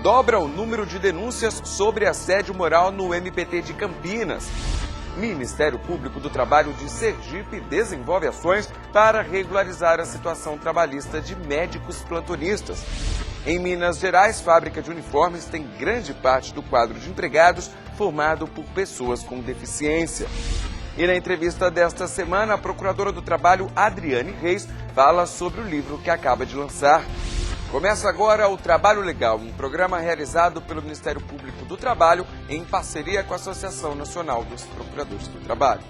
dobra o número de denúncias sobre assédio moral no MPT de Campinas. Ministério Público do Trabalho de Sergipe desenvolve ações para regularizar a situação trabalhista de médicos plantonistas. Em Minas Gerais, fábrica de uniformes tem grande parte do quadro de empregados formado por pessoas com deficiência. E na entrevista desta semana, a procuradora do Trabalho, Adriane Reis, fala sobre o livro que acaba de lançar. Começa agora o Trabalho Legal, um programa realizado pelo Ministério Público do Trabalho em parceria com a Associação Nacional dos Procuradores do Trabalho.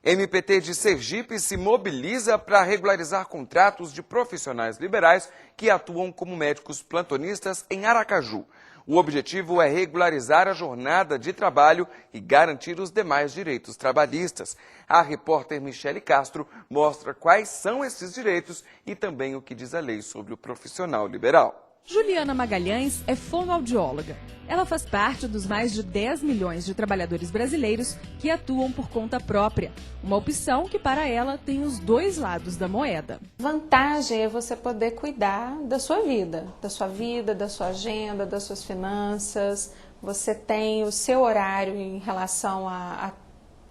MPT de Sergipe se mobiliza para regularizar contratos de profissionais liberais que atuam como médicos plantonistas em Aracaju. O objetivo é regularizar a jornada de trabalho e garantir os demais direitos trabalhistas. A repórter Michele Castro mostra quais são esses direitos e também o que diz a lei sobre o profissional liberal. Juliana Magalhães é fonoaudióloga. Ela faz parte dos mais de 10 milhões de trabalhadores brasileiros que atuam por conta própria. Uma opção que, para ela, tem os dois lados da moeda. Vantagem é você poder cuidar da sua vida, da sua agenda, das suas finanças. Você tem o seu horário em relação a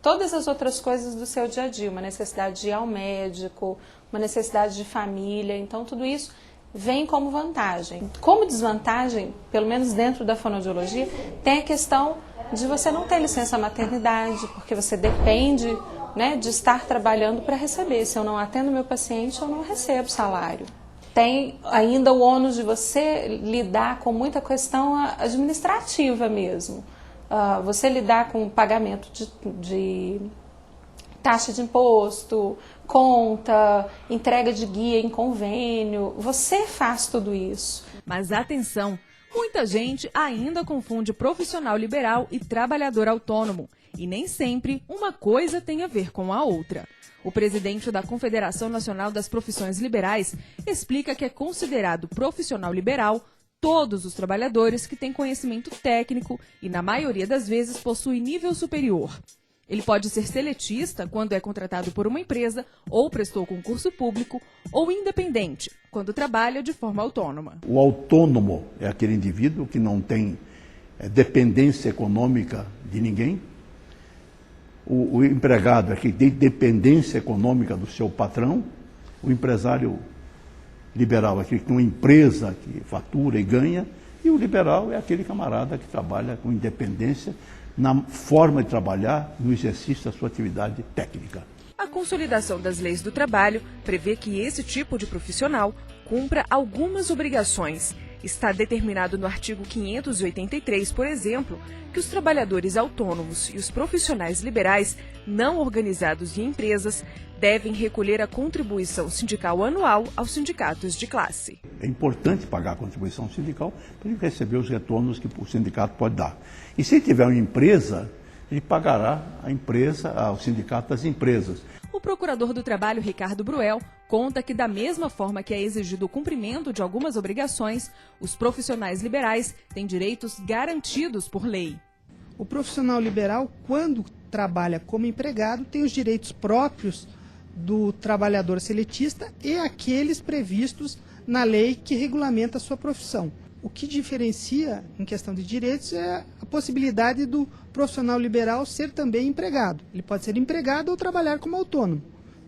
todas as outras coisas do seu dia a dia. Uma necessidade de ir ao médico, uma necessidade de família. Então, tudo isso vem como vantagem. Como desvantagem, pelo menos dentro da fonoaudiologia, tem a questão de você não ter licença maternidade, porque você depende, né, de estar trabalhando para receber. Se eu não atendo meu paciente, eu não recebo salário. Tem ainda o ônus de você lidar com muita questão administrativa mesmo. Você lidar com o pagamento de taxa de imposto, conta, entrega de guia em convênio, você faz tudo isso. Mas atenção, muita gente ainda confunde profissional liberal e trabalhador autônomo. E nem sempre uma coisa tem a ver com a outra. O presidente da Confederação Nacional das Profissões Liberais explica que é considerado profissional liberal todos os trabalhadores que têm conhecimento técnico e, na maioria das vezes, possuem nível superior. Ele pode ser seletista, quando é contratado por uma empresa, ou prestou concurso público, ou independente, quando trabalha de forma autônoma. O autônomo é aquele indivíduo que não tem dependência econômica de ninguém. O empregado é aquele que tem dependência econômica do seu patrão. O empresário liberal é aquele que tem uma empresa que fatura e ganha. E o liberal é aquele camarada que trabalha com independência na forma de trabalhar, no exercício da sua atividade técnica. A consolidação das leis do trabalho prevê que esse tipo de profissional cumpra algumas obrigações. Está determinado no artigo 583, por exemplo, que os trabalhadores autônomos e os profissionais liberais não organizados em empresas devem recolher a contribuição sindical anual aos sindicatos de classe. É importante pagar a contribuição sindical para ele receber os retornos que o sindicato pode dar. E se tiver uma empresa, ele pagará a empresa, ao sindicato das empresas. O procurador do Trabalho, Ricardo Bruel, conta que, da mesma forma que é exigido o cumprimento de algumas obrigações, os profissionais liberais têm direitos garantidos por lei. O profissional liberal, quando trabalha como empregado, tem os direitos próprios do trabalhador seletista e aqueles previstos na lei que regulamenta a sua profissão. O que diferencia, em questão de direitos, é a possibilidade do profissional liberal ser também empregado. Ele pode ser empregado ou trabalhar como autônomo,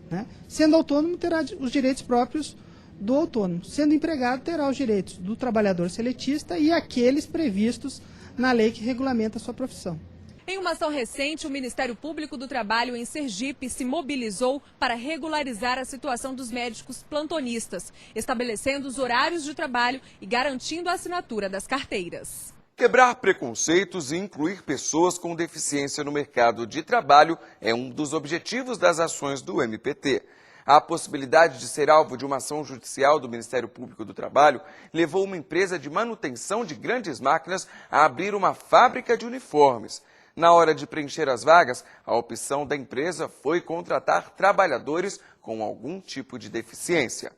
né? Sendo autônomo, terá os direitos próprios do autônomo. Sendo empregado, terá os direitos do trabalhador seletista e aqueles previstos na lei que regulamenta a sua profissão. Em uma ação recente, o Ministério Público do Trabalho em Sergipe se mobilizou para regularizar a situação dos médicos plantonistas, estabelecendo os horários de trabalho e garantindo a assinatura das carteiras. Quebrar preconceitos e incluir pessoas com deficiência no mercado de trabalho é um dos objetivos das ações do MPT. A possibilidade de ser alvo de uma ação judicial do Ministério Público do Trabalho levou uma empresa de manutenção de grandes máquinas a abrir uma fábrica de uniformes. Na hora de preencher as vagas, a opção da empresa foi contratar trabalhadores com algum tipo de deficiência.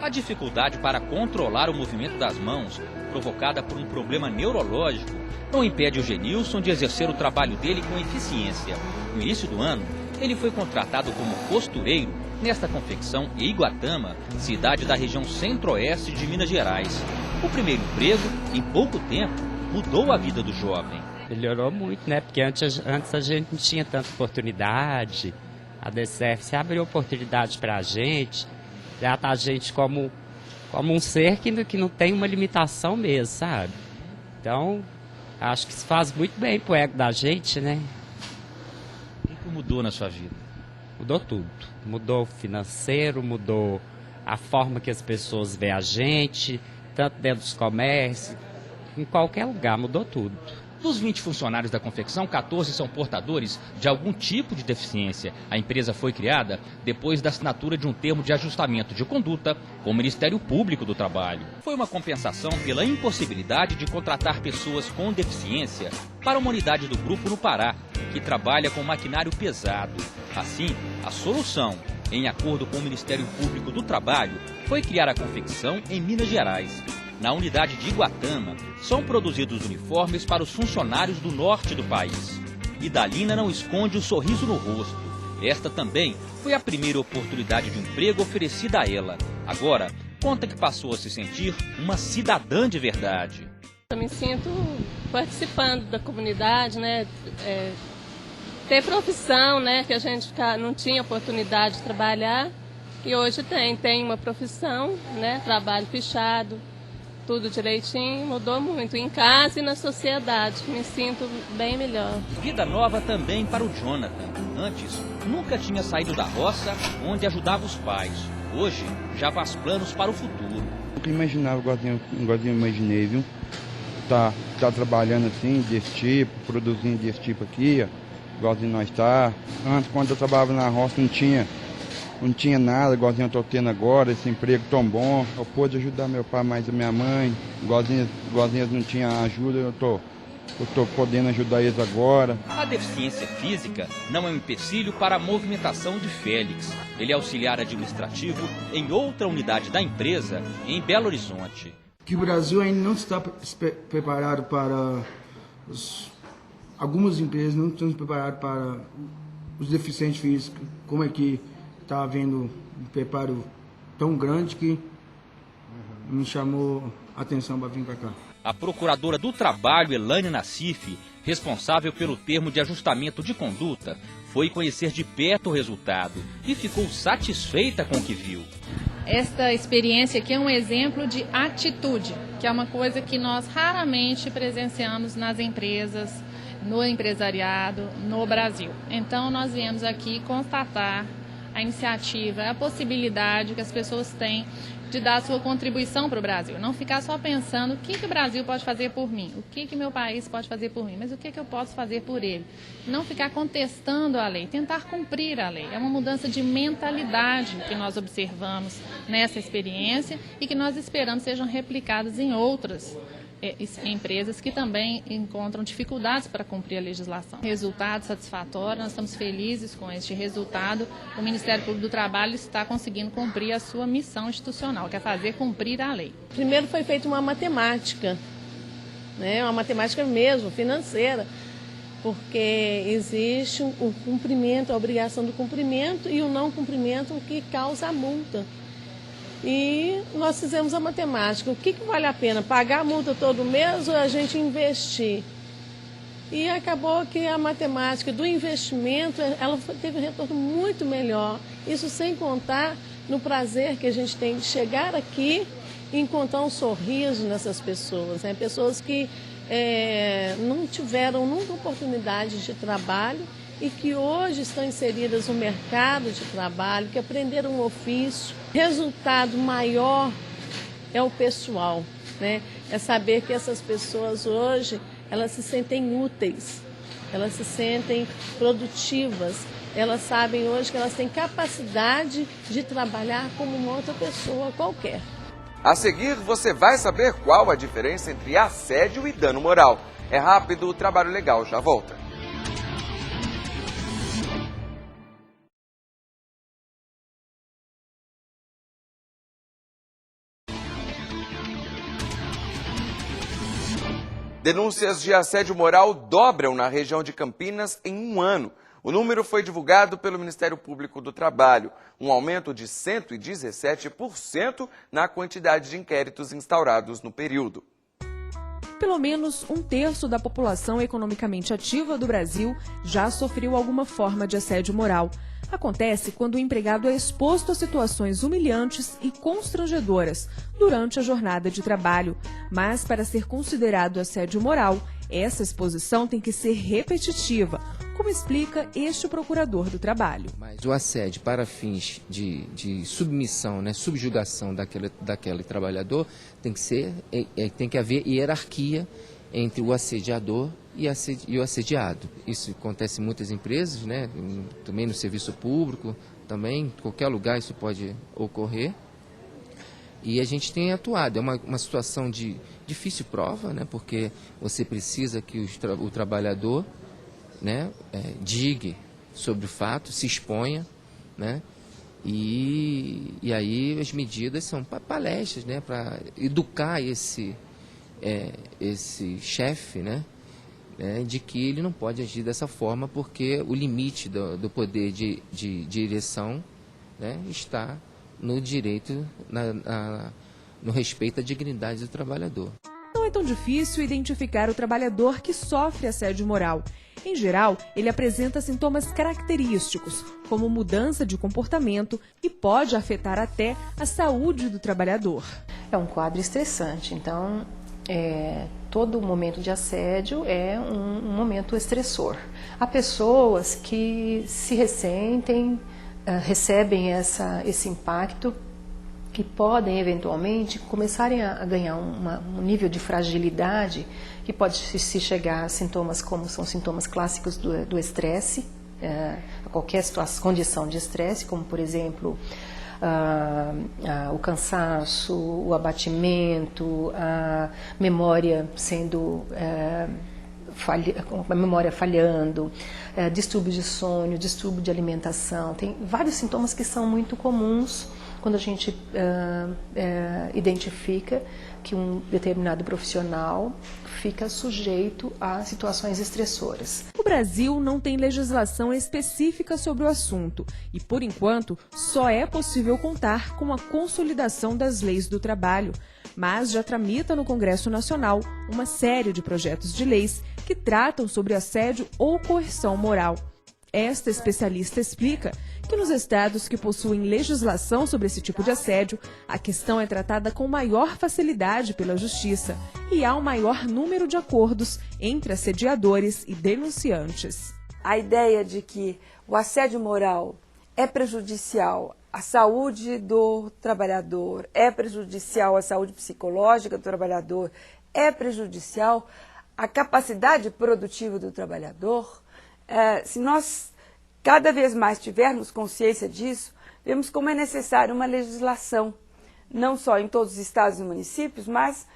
A dificuldade para controlar o movimento das mãos, provocada por um problema neurológico, não impede o Genilson de exercer o trabalho dele com eficiência. No início do ano, ele foi contratado como costureiro nesta confecção em Iguatama, cidade da região centro-oeste de Minas Gerais. O primeiro emprego, em pouco tempo, mudou a vida do jovem. Melhorou muito, né? Porque antes a gente não tinha tanta oportunidade. A DCF abriu oportunidade para a gente, trata a gente como um ser que não tem uma limitação mesmo, sabe? Então, acho que isso faz muito bem pro ego da gente, né? O que mudou na sua vida? Mudou tudo. Mudou o financeiro, mudou a forma que as pessoas veem a gente, tanto dentro dos comércios, em qualquer lugar, mudou tudo. Dos 20 funcionários da confecção, 14 são portadores de algum tipo de deficiência. A empresa foi criada depois da assinatura de um termo de ajustamento de conduta com o Ministério Público do Trabalho. Foi uma compensação pela impossibilidade de contratar pessoas com deficiência para uma unidade do grupo no Pará, que trabalha com maquinário pesado. Assim, a solução, em acordo com o Ministério Público do Trabalho, foi criar a confecção em Minas Gerais. Na unidade de Iguatama, são produzidos uniformes para os funcionários do norte do país. Idalina não esconde o sorriso no rosto. Esta também foi a primeira oportunidade de emprego oferecida a ela. Agora, conta que passou a se sentir uma cidadã de verdade. Eu me sinto participando da comunidade, né? Ter profissão, né? Que a gente não tinha oportunidade de trabalhar. E hoje tem uma profissão, né? Trabalho fichado. Tudo direitinho, mudou muito, em casa e na sociedade. Me sinto bem melhor. Vida nova também para o Jonathan. Antes, nunca tinha saído da roça onde ajudava os pais. Hoje, já faz planos para o futuro. Nunca imaginava, igualzinho eu imaginei, viu? Tá trabalhando assim, desse tipo, produzindo desse tipo aqui, ó, igualzinho nós tá. Antes, quando eu trabalhava na roça, não tinha nada, igualzinho eu estou tendo agora, esse emprego tão bom. Eu pude ajudar meu pai mais a minha mãe, igualzinho eles não tinham ajuda, eu estou podendo ajudar eles agora. A deficiência física não é um empecilho para a movimentação de Félix. Ele é auxiliar administrativo em outra unidade da empresa, em Belo Horizonte. Que o Brasil ainda não está preparado para... Algumas empresas não estão preparadas para os deficientes físicos, como é que está havendo um preparo tão grande que me chamou a atenção para vir para cá. A procuradora do Trabalho, Elane Nassif, responsável pelo termo de ajustamento de conduta, foi conhecer de perto o resultado e ficou satisfeita com o que viu. Esta experiência aqui é um exemplo de atitude, que é uma coisa que nós raramente presenciamos nas empresas, no empresariado, no Brasil. Então nós viemos aqui constatar a iniciativa, a possibilidade que as pessoas têm de dar a sua contribuição para o Brasil. Não ficar só pensando o que o Brasil pode fazer por mim, o que meu país pode fazer por mim, mas o que eu posso fazer por ele. Não ficar contestando a lei, tentar cumprir a lei. É uma mudança de mentalidade que nós observamos nessa experiência e que nós esperamos sejam replicadas em outras empresas que também encontram dificuldades para cumprir a legislação. Resultado satisfatório, nós estamos felizes com este resultado. O Ministério Público do Trabalho está conseguindo cumprir a sua missão institucional, que é fazer cumprir a lei. Primeiro foi feita uma matemática, né, uma matemática mesmo, financeira, porque existe o cumprimento, a obrigação do cumprimento e o não cumprimento, o que causa a multa. E nós fizemos a matemática. O que vale a pena? Pagar a multa todo mês ou a gente investir? E acabou que a matemática do investimento, ela teve um retorno muito melhor. Isso sem contar no prazer que a gente tem de chegar aqui e encontrar um sorriso nessas pessoas, né? Pessoas que não tiveram nunca oportunidade de trabalho e que hoje estão inseridas no mercado de trabalho, que aprenderam um ofício. Resultado maior é o pessoal, né? É saber que essas pessoas hoje, elas se sentem úteis, elas se sentem produtivas, elas sabem hoje que elas têm capacidade de trabalhar como uma outra pessoa qualquer. A seguir, você vai saber qual a diferença entre assédio e dano moral. É rápido, o trabalho legal já volta. Denúncias de assédio moral dobram na região de Campinas em um ano. O número foi divulgado pelo Ministério Público do Trabalho, um aumento de 117% na quantidade de inquéritos instaurados no período. Pelo menos um terço da população economicamente ativa do Brasil já sofreu alguma forma de assédio moral. Acontece quando o empregado é exposto a situações humilhantes e constrangedoras durante a jornada de trabalho. Mas, para ser considerado assédio moral, essa exposição tem que ser repetitiva, como explica este procurador do trabalho. Mas o assédio para fins de submissão, né, subjugação daquele trabalhador, tem que haver hierarquia entre o assediador e o assediado. Isso acontece em muitas empresas, né, também no serviço público, também em qualquer lugar isso pode ocorrer. E a gente tem atuado. É uma situação de difícil prova, né, porque você precisa que o trabalhador, né, diga sobre o fato, se exponha, né, e aí as medidas são palestras, né, para educar esse chefe, né, de que ele não pode agir dessa forma, porque o limite do poder de direção, né, está no direito, no respeito à dignidade do trabalhador. Não é tão difícil identificar o trabalhador que sofre assédio moral. Em geral, ele apresenta sintomas característicos, como mudança de comportamento, e pode afetar até a saúde do trabalhador. É um quadro estressante, então todo momento de assédio é um momento estressor. Há pessoas que se ressentem, recebem esse impacto e podem eventualmente começarem a ganhar um nível de fragilidade que pode se chegar a sintomas como são sintomas clássicos do estresse, a qualquer condição de estresse, como por exemplo o cansaço, o abatimento, a memória sendo a memória falhando, distúrbio de sono, distúrbio de alimentação. Tem vários sintomas que são muito comuns quando a gente identifica que um determinado profissional fica sujeito a situações estressoras. O Brasil não tem legislação específica sobre o assunto e, por enquanto, só é possível contar com a consolidação das leis do trabalho, mas já tramita no Congresso Nacional uma série de projetos de leis que tratam sobre assédio ou coerção moral. Esta especialista explica que nos estados que possuem legislação sobre esse tipo de assédio, a questão é tratada com maior facilidade pela Justiça e há um maior número de acordos entre assediadores e denunciantes. A ideia de que o assédio moral é prejudicial à saúde do trabalhador, é prejudicial à saúde psicológica do trabalhador, é prejudicial à capacidade produtiva do trabalhador. Se nós cada vez mais tivermos consciência disso, vemos como é necessária uma legislação, não só em todos os estados e municípios, mas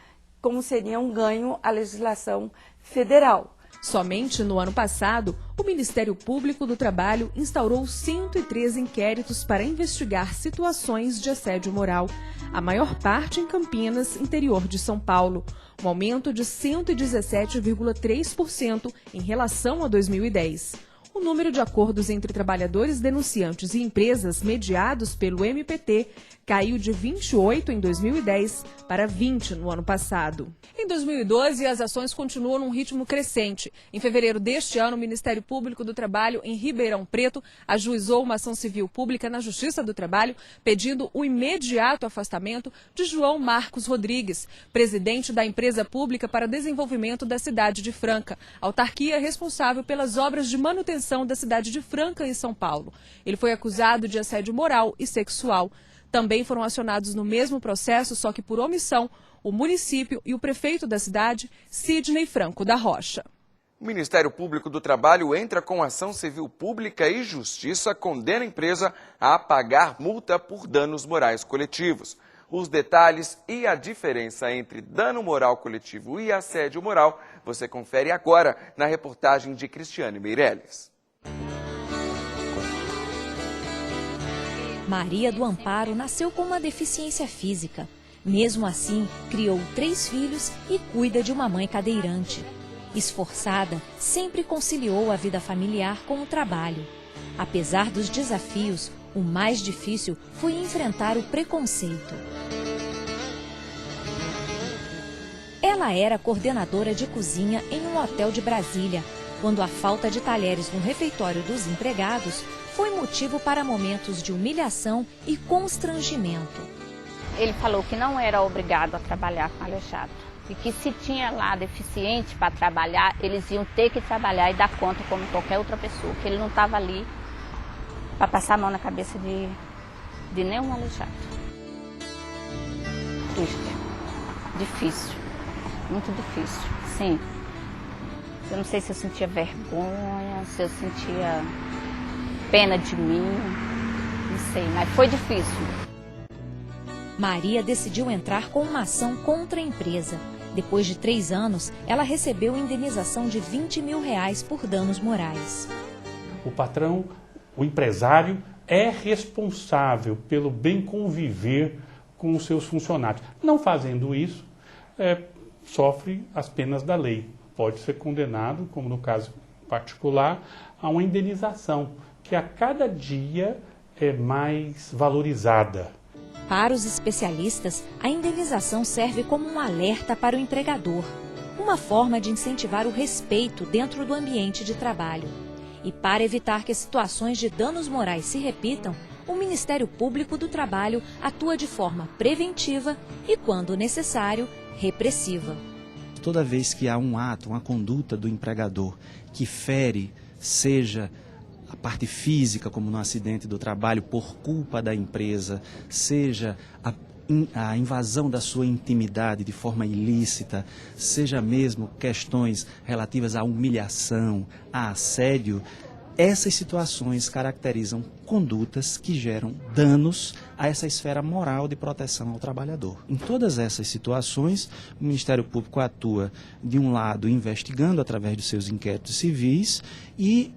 como seria um ganho a legislação federal. Somente no ano passado, o Ministério Público do Trabalho instaurou 103 inquéritos para investigar situações de assédio moral, a maior parte em Campinas, interior de São Paulo, um aumento de 117,3% em relação a 2010. O número de acordos entre trabalhadores denunciantes e empresas mediados pelo MPT caiu de 28 em 2010 para 20 no ano passado. Em 2012, as ações continuam num ritmo crescente. Em fevereiro deste ano, o Ministério Público do Trabalho, em Ribeirão Preto, ajuizou uma ação civil pública na Justiça do Trabalho, pedindo o imediato afastamento de João Marcos Rodrigues, presidente da Empresa Pública para Desenvolvimento da Cidade de Franca, autarquia responsável pelas obras de manutenção da cidade de Franca, em São Paulo. Ele foi acusado de assédio moral e sexual. Também foram acionados no mesmo processo, só que por omissão, o município e o prefeito da cidade, Sidney Franco da Rocha. O Ministério Público do Trabalho entra com ação civil pública e Justiça condena a empresa a pagar multa por danos morais coletivos. Os detalhes e a diferença entre dano moral coletivo e assédio moral você confere agora na reportagem de Cristiane Meirelles. Maria do Amparo nasceu com uma deficiência física. Mesmo assim, criou 3 filhos e cuida de uma mãe cadeirante. Esforçada, sempre conciliou a vida familiar com o trabalho. Apesar dos desafios, o mais difícil foi enfrentar o preconceito. Ela era coordenadora de cozinha em um hotel de Brasília, quando a falta de talheres no refeitório dos empregados foi motivo para momentos de humilhação e constrangimento. Ele falou que não era obrigado a trabalhar com aleijado e que se tinha lá deficiente para trabalhar, eles iam ter que trabalhar e dar conta como qualquer outra pessoa, que ele não estava ali para passar a mão na cabeça de nenhum aleijado. Triste, difícil, muito difícil, sim. Eu não sei se eu sentia vergonha, se eu sentia pena de mim, não sei, mas foi difícil. Maria decidiu entrar com uma ação contra a empresa. Depois de 3 anos, ela recebeu indenização de R$20 mil por danos morais. O patrão, o empresário, é responsável pelo bem conviver com os seus funcionários. Não fazendo isso, sofre as penas da lei. Pode ser condenado, como no caso particular, a uma indenização, que a cada dia é mais valorizada. Para os especialistas, a indenização serve como um alerta para o empregador, uma forma de incentivar o respeito dentro do ambiente de trabalho. E para evitar que situações de danos morais se repitam, o Ministério Público do Trabalho atua de forma preventiva e, quando necessário, repressiva. Toda vez que há um ato, uma conduta do empregador que fere, seja a parte física, como no acidente do trabalho, por culpa da empresa, seja a invasão da sua intimidade de forma ilícita, seja mesmo questões relativas à humilhação, a assédio, essas situações caracterizam condutas que geram danos a essa esfera moral de proteção ao trabalhador. Em todas essas situações, o Ministério Público atua, de um lado, investigando através dos seus inquéritos civis e,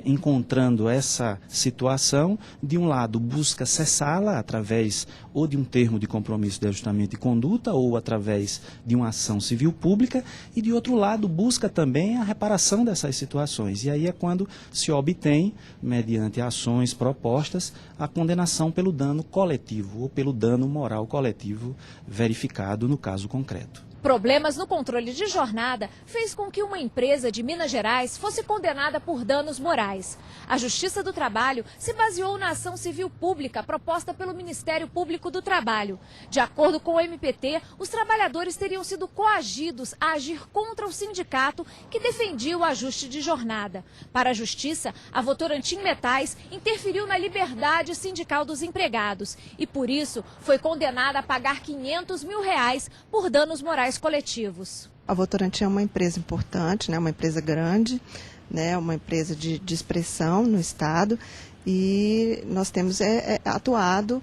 encontrando essa situação, de um lado, busca cessá-la através ou de um termo de compromisso de ajustamento de conduta ou através de uma ação civil pública e, de outro lado, busca também a reparação dessas situações. E aí é quando se obtém, mediante ações propostas, a condenação pelo dano coletivo ou pelo dano moral coletivo verificado no caso concreto. Problemas no controle de jornada fez com que uma empresa de Minas Gerais fosse condenada por danos morais. A Justiça do Trabalho se baseou na ação civil pública proposta pelo Ministério Público do Trabalho. De acordo com o MPT, os trabalhadores teriam sido coagidos a agir contra o sindicato que defendia o ajuste de jornada. Para a Justiça, a Votorantim Metais interferiu na liberdade sindical dos empregados e, por isso, foi condenada a pagar R$500 mil por danos morais coletivos. A Votorantim é uma empresa importante, né, uma empresa grande, né, uma empresa de expressão no Estado e nós temos atuado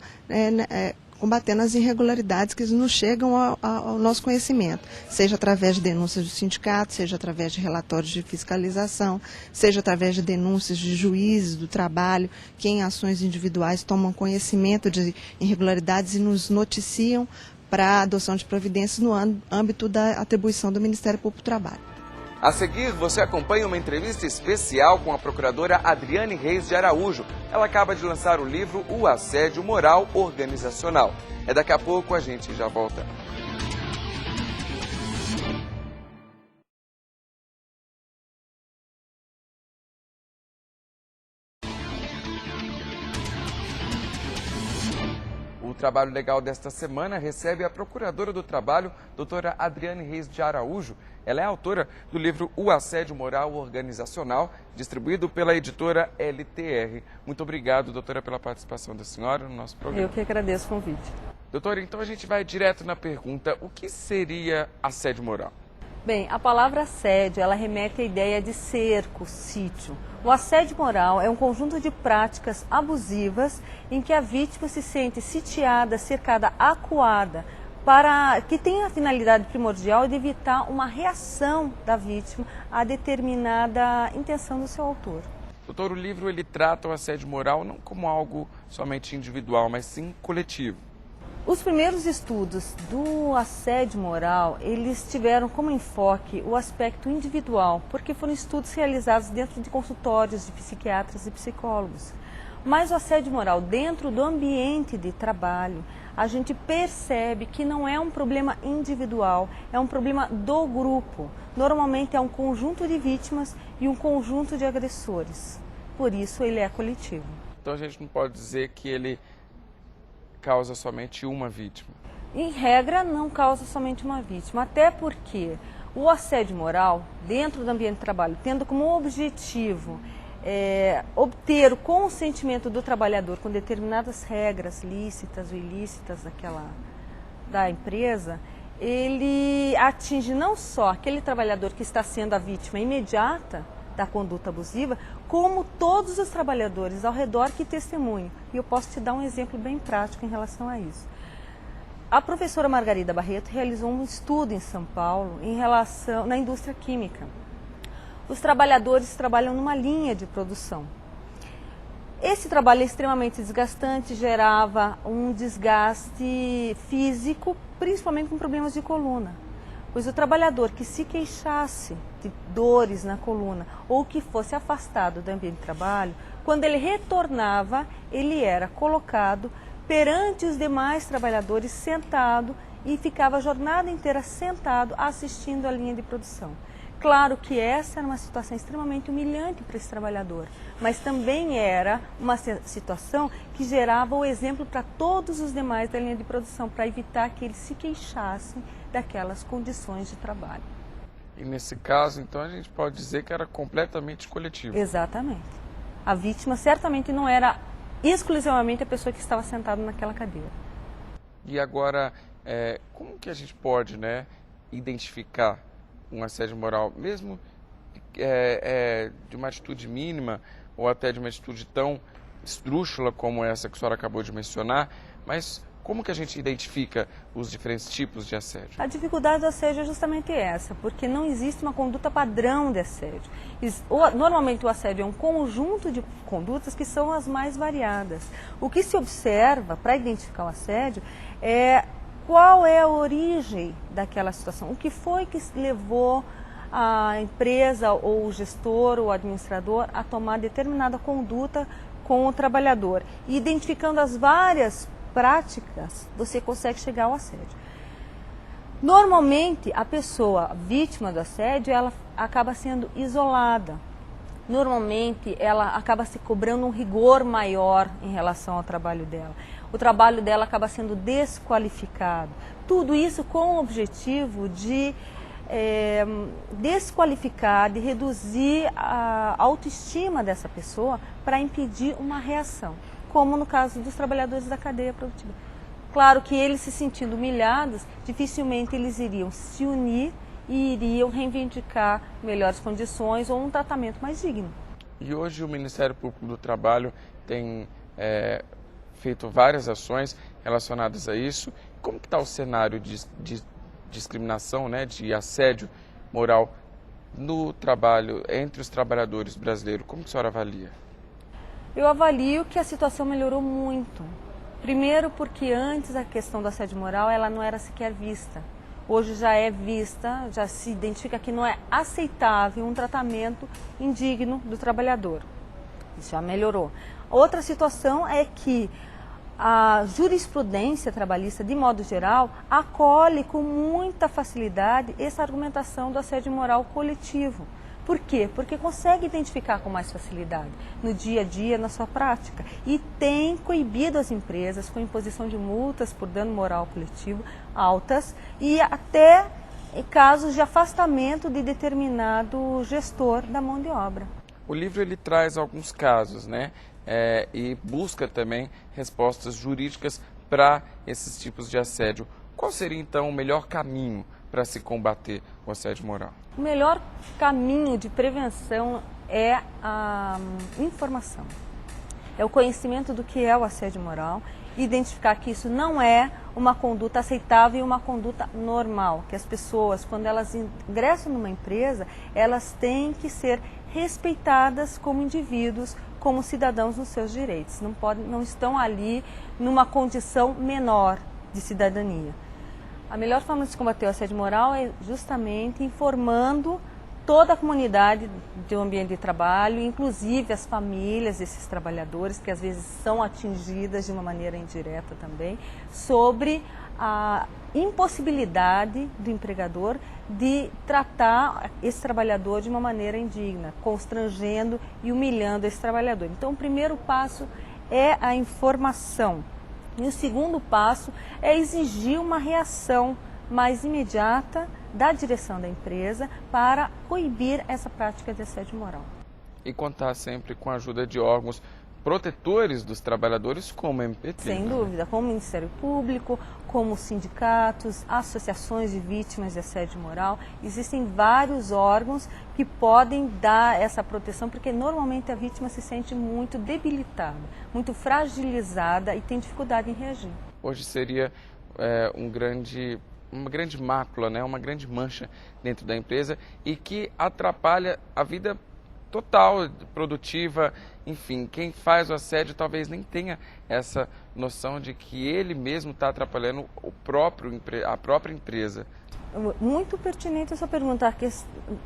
combatendo as irregularidades que nos chegam ao nosso conhecimento, seja através de denúncias do sindicato, seja através de relatórios de fiscalização, seja através de denúncias de juízes do trabalho, que em ações individuais tomam conhecimento de irregularidades e nos noticiam para a adoção de providências no âmbito da atribuição do Ministério Público do Trabalho. A seguir, você acompanha uma entrevista especial com a procuradora Adriane Reis de Araújo. Ela acaba de lançar o livro O Assédio Moral Organizacional. Daqui a pouco, a gente já volta. O Trabalho Legal desta semana recebe a Procuradora do Trabalho, doutora Adriane Reis de Araújo. Ela é autora do livro O Assédio Moral Organizacional, distribuído pela editora LTR. Muito obrigado, doutora, pela participação da senhora no nosso programa. Eu que agradeço o convite. Doutora, então a gente vai direto na pergunta, o que seria assédio moral? Bem, a palavra assédio, ela remete à ideia de cerco, sítio. O assédio moral é um conjunto de práticas abusivas em que a vítima se sente sitiada, cercada, acuada, que tem a finalidade primordial de evitar uma reação da vítima a determinada intenção do seu autor. Doutor, o livro ele trata o assédio moral não como algo somente individual, mas sim coletivo. Os primeiros estudos do assédio moral, eles tiveram como enfoque o aspecto individual, porque foram estudos realizados dentro de consultórios de psiquiatras e psicólogos. Mas o assédio moral dentro do ambiente de trabalho, a gente percebe que não é um problema individual, é um problema do grupo. Normalmente é um conjunto de vítimas e um conjunto de agressores. Por isso ele é coletivo. Então a gente não pode dizer que ele causa somente uma vítima. Em regra, não causa somente uma vítima, até porque o assédio moral, dentro do ambiente de trabalho, tendo como objetivo obter o consentimento do trabalhador com determinadas regras lícitas ou ilícitas da empresa, ele atinge não só aquele trabalhador que está sendo a vítima imediata da conduta abusiva, como todos os trabalhadores ao redor que testemunham. E eu posso te dar um exemplo bem prático em relação a isso. A professora Margarida Barreto realizou um estudo em São Paulo na indústria química. Os trabalhadores trabalham numa linha de produção. Esse trabalho é extremamente desgastante, gerava um desgaste físico, principalmente com problemas de coluna. Pois o trabalhador que se queixasse de dores na coluna ou que fosse afastado do ambiente de trabalho, quando ele retornava, ele era colocado perante os demais trabalhadores sentado e ficava a jornada inteira sentado assistindo a linha de produção. Claro que essa era uma situação extremamente humilhante para esse trabalhador, mas também era uma situação que gerava o exemplo para todos os demais da linha de produção, para evitar que eles se queixassem daquelas condições de trabalho. E nesse caso, então, a gente pode dizer que era completamente coletivo. Exatamente. A vítima certamente não era exclusivamente a pessoa que estava sentada naquela cadeira. E agora, como que a gente pode, identificar um assédio moral, mesmo de uma atitude mínima ou até de uma atitude tão esdrúxula como essa que a senhora acabou de mencionar, mas como que a gente identifica os diferentes tipos de assédio? A dificuldade do assédio é justamente essa, porque não existe uma conduta padrão de assédio. Normalmente o assédio é um conjunto de condutas que são as mais variadas. O que se observa para identificar o assédio é qual é a origem daquela situação, o que foi que levou a empresa ou o gestor ou o administrador a tomar determinada conduta com o trabalhador. E identificando as várias práticas, você consegue chegar ao assédio. Normalmente, a pessoa vítima do assédio, ela acaba sendo isolada. Normalmente, ela acaba se cobrando um rigor maior em relação ao trabalho dela. O trabalho dela acaba sendo desqualificado. Tudo isso com o objetivo de desqualificar, de reduzir a autoestima dessa pessoa para impedir uma reação, como no caso dos trabalhadores da cadeia produtiva. Claro que eles se sentindo humilhados, dificilmente eles iriam se unir e iriam reivindicar melhores condições ou um tratamento mais digno. E hoje o Ministério Público do Trabalho tem feito várias ações relacionadas a isso. Como que está o cenário de discriminação, de assédio moral no trabalho, entre os trabalhadores brasileiros? Como que a senhora avalia? Eu avalio que a situação melhorou muito. Primeiro porque antes a questão do assédio moral ela não era sequer vista. Hoje já é vista, já se identifica que não é aceitável um tratamento indigno do trabalhador. Isso já melhorou. Outra situação é que a jurisprudência trabalhista, de modo geral, acolhe com muita facilidade essa argumentação do assédio moral coletivo. Por quê? Porque consegue identificar com mais facilidade no dia a dia, na sua prática. E tem coibido as empresas com imposição de multas por dano moral coletivo altas e até casos de afastamento de determinado gestor da mão de obra. O livro ele traz alguns casos, e busca também respostas jurídicas para esses tipos de assédio. Qual seria então o melhor caminho para se combater o assédio moral? O melhor caminho de prevenção é a informação. É o conhecimento do que é o assédio moral, identificar que isso não é uma conduta aceitável e uma conduta normal, que as pessoas, quando elas ingressam numa empresa, elas têm que ser respeitadas como indivíduos, como cidadãos nos seus direitos. Não estão ali numa condição menor, de cidadania. A melhor forma de se combater o assédio moral é justamente informando toda a comunidade do ambiente de trabalho, inclusive as famílias desses trabalhadores, que às vezes são atingidas de uma maneira indireta também, sobre a impossibilidade do empregador de tratar esse trabalhador de uma maneira indigna, constrangendo e humilhando esse trabalhador. Então, o primeiro passo é a informação. E o segundo passo é exigir uma reação mais imediata da direção da empresa para coibir essa prática de assédio moral. E contar sempre com a ajuda de órgãos protetores dos trabalhadores, como a MPT. Sem dúvida, como o Ministério Público, como sindicatos, associações de vítimas de assédio moral. Existem vários órgãos que podem dar essa proteção, porque normalmente a vítima se sente muito debilitada, muito fragilizada e tem dificuldade em reagir. Hoje seria uma grande mácula, né? Uma grande mancha dentro da empresa e que atrapalha a vida total, produtiva, enfim, quem faz o assédio talvez nem tenha essa noção de que ele mesmo está atrapalhando a própria empresa. Muito pertinente essa pergunta, porque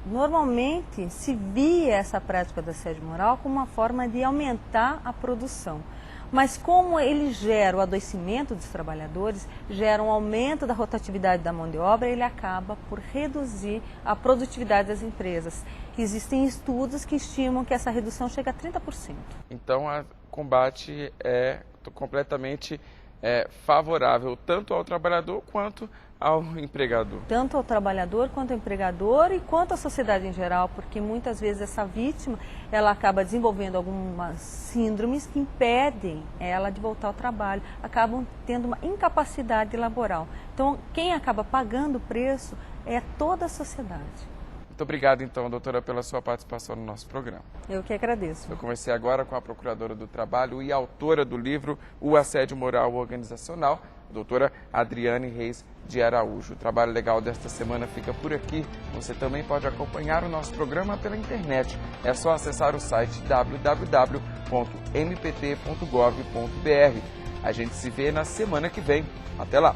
normalmente se via essa prática do assédio moral como uma forma de aumentar a produção. Mas como ele gera o adoecimento dos trabalhadores, gera um aumento da rotatividade da mão de obra, ele acaba por reduzir a produtividade das empresas. Existem estudos que estimam que essa redução chega a 30%. Então, o combate é completamente favorável tanto ao trabalhador quanto ao empregador. Tanto ao trabalhador quanto ao empregador e quanto à sociedade em geral, porque muitas vezes essa vítima ela acaba desenvolvendo algumas síndromes que impedem ela de voltar ao trabalho, acabam tendo uma incapacidade laboral. Então, quem acaba pagando o preço é toda a sociedade. Muito obrigado, então, doutora, pela sua participação no nosso programa. Eu que agradeço. Eu conversei agora com a Procuradora do Trabalho e autora do livro O Assédio Moral Organizacional, a doutora Adriane Reis de Araújo. O Trabalho Legal desta semana fica por aqui. Você também pode acompanhar o nosso programa pela internet. É só acessar o site www.mpt.gov.br. A gente se vê na semana que vem. Até lá!